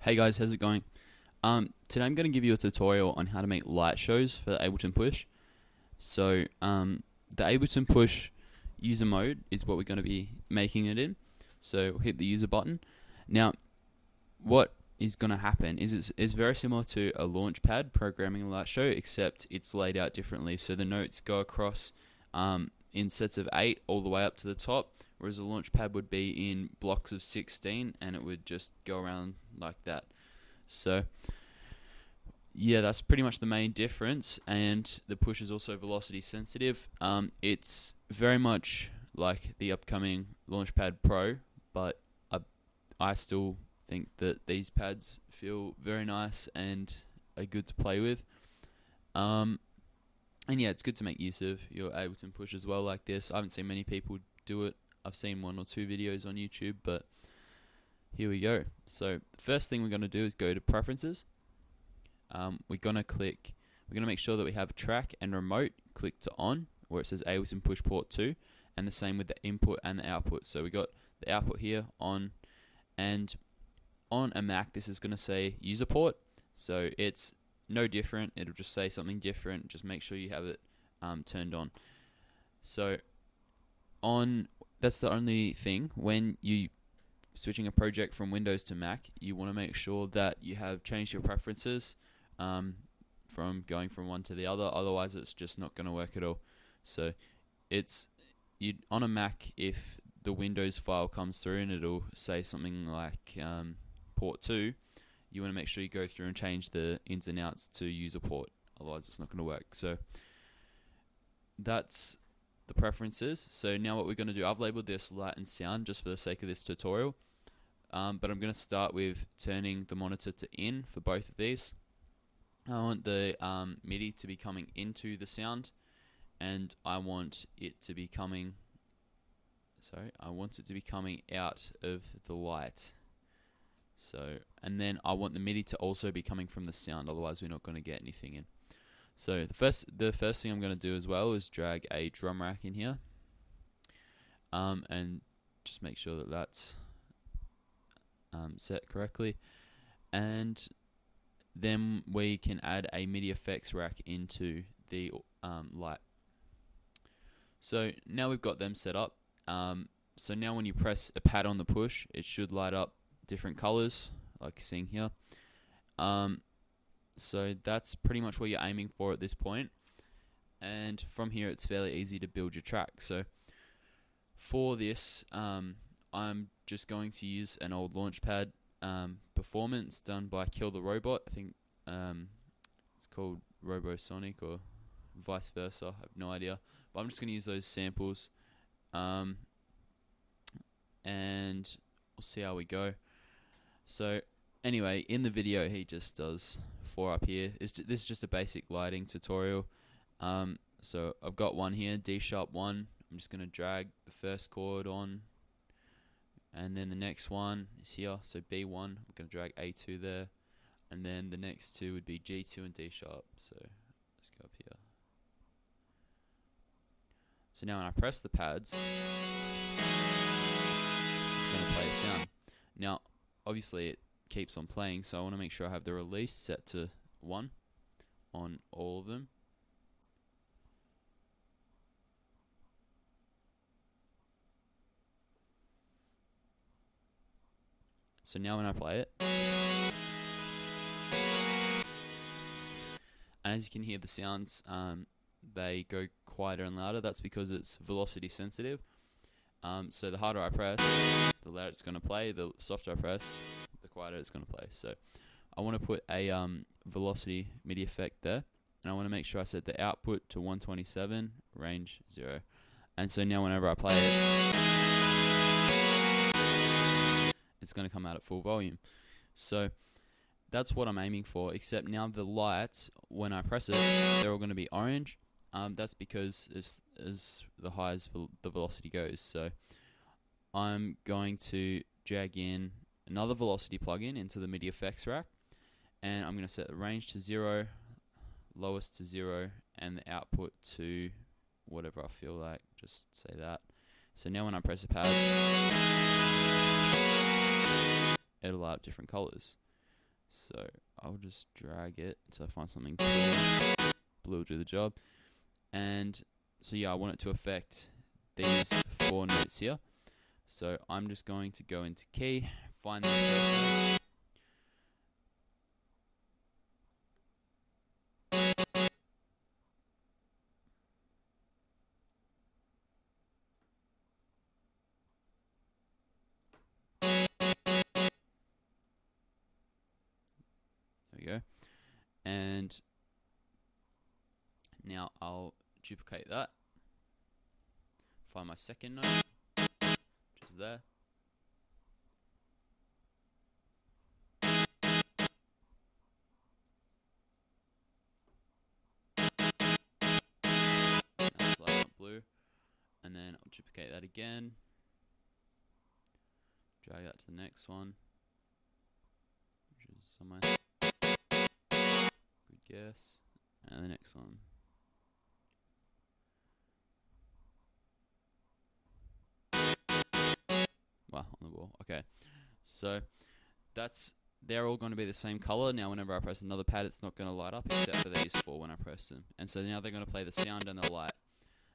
Hey guys, how's it going? Today I'm going to give you a tutorial on how to make light shows for the Ableton Push. The Ableton Push user mode is what we're going to be making it in. So hit the user button. Now, what is going to happen is it's very similar to a Launchpad programming a light show, except it's laid out differently. So the notes go across in sets of 8 all the way up to the top, whereas a Launchpad would be in blocks of 16 and it would just go around like that. So yeah, that's pretty much the main difference, and the Push is also velocity sensitive. It's very much like the upcoming Launchpad Pro, but I still think that these pads feel very nice and are good to play with. And yeah, it's good to make use of your Ableton Push as well like this. I haven't seen many people do it. I've seen 1 or 2 videos on YouTube, but here we go. So the first thing we're going to do is go to Preferences. We're going to make sure that we have Track and Remote clicked to On, where it says Ableton Push Port 2, and the same with the input and the output. So we got the output here on, and on a Mac this is going to say User Port, so it's no different. It'll just say something different. Just make sure you have it turned on. So that's the only thing. When you switching a project from Windows to Mac, you want to make sure that you have changed your preferences from going from one to the other. Otherwise, it's just not going to work at all. So on a Mac, if the Windows file comes through and it'll say something like port 2, you want to make sure you go through and change the ins and outs to user port. Otherwise, it's not going to work. So that's the preferences. So now what we're going to do, I've labeled this light and sound just for the sake of this tutorial, but I'm going to start with turning the monitor to in for both of these. I want the MIDI to be coming into the sound, and I want it to be coming out of the light. So, and then I want the MIDI to also be coming from the sound, otherwise we're not going to get anything in. So the first thing I'm going to do as well is drag a drum rack in here, and just make sure that that's set correctly, and then we can add a MIDI effects rack into the light. So now we've got them set up. So now when you press a pad on the push, it should light up different colors like you're seeing here. So that's pretty much what you're aiming for at this point, and from here it's fairly easy to build your track. So for this, I'm just going to use an old Launchpad performance done by Kill the Robot. I think it's called Robosonic or vice versa, I have no idea, but I'm just going to use those samples, and we'll see how we go. So anyway, in the video he just does 4 up here. This is just a basic lighting tutorial. So I've got one here, D sharp 1. I'm just going to drag the first chord on, and then the next one is here, so B1. I'm going to drag A2 there, and then the next two would be G2 and D sharp. So let's go up here. So now when I press the pads, it's going to play a sound. Now obviously it keeps on playing, so I want to make sure I have the release set to 1 on all of them. So now when I play it, and as you can hear the sounds, they go quieter and louder. That's because it's velocity sensitive. So the harder I press, the louder it's going to play. The softer I press, the quieter it's going to play. So I want to put a velocity MIDI effect there, and I want to make sure I set the output to 127, range 0. And so now whenever I play it, it's going to come out at full volume. So that's what I'm aiming for, except now the lights, when I press it, they're all going to be orange. That's because as the higher the velocity goes. So I'm going to drag in another velocity plugin into the MIDI effects rack, and I'm going to set the range to 0, lowest to 0, and the output to whatever I feel like, just say that. So now when I press a pad, it'll light up different colors. So I'll just drag it until I find something cool. Blue will do the job. And so yeah, I want it to affect these 4 notes here. So I'm just going to go into key, find the first note. There we go. And now I'll duplicate that. Find my second note, which is there. That's light up blue. And then I'll duplicate that again. Drag that to the next one, which is somewhere. Good guess. And the next one. Wow, on the wall. Okay. So they're all going to be the same color. Now whenever I press another pad, it's not going to light up except for these 4 when I press them. And so now they're going to play the sound and the light.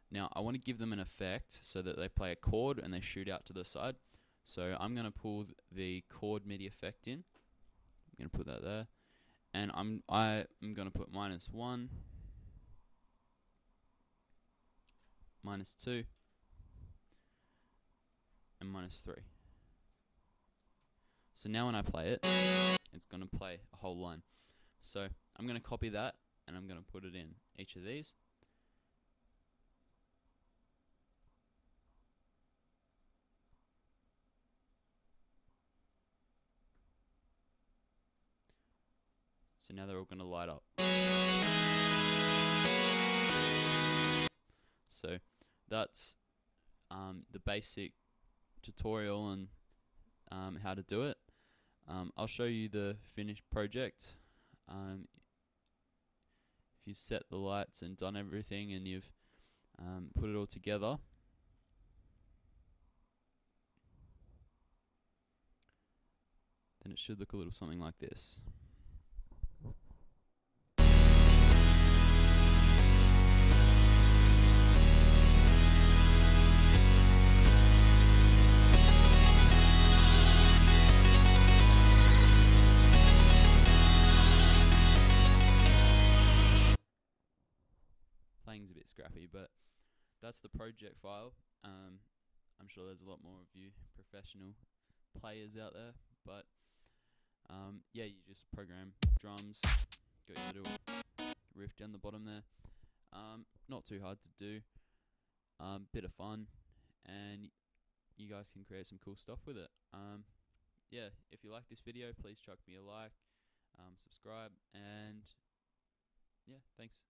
Now I want to give them an effect so that they play a chord and they shoot out to the side. So I'm going to pull the chord MIDI effect in. I'm going to put that there. And I'm going to put -1, -2, and -3. So now when I play it, it's going to play a whole line. So I'm going to copy that and I'm going to put it in each of these. So now they're all going to light up. So that's the basic tutorial on how to do it. I'll show you the finished project. If you've set the lights and done everything and you've put it all together, then it should look a little something like this. Playing's a bit scrappy, but that's the project file. I'm sure there's a lot more of you professional players out there, but yeah, you just program drums, got your little riff down the bottom there. Not too hard to do, bit of fun, and you guys can create some cool stuff with it. Yeah, if you like this video, please chuck me a like, subscribe, and yeah, thanks.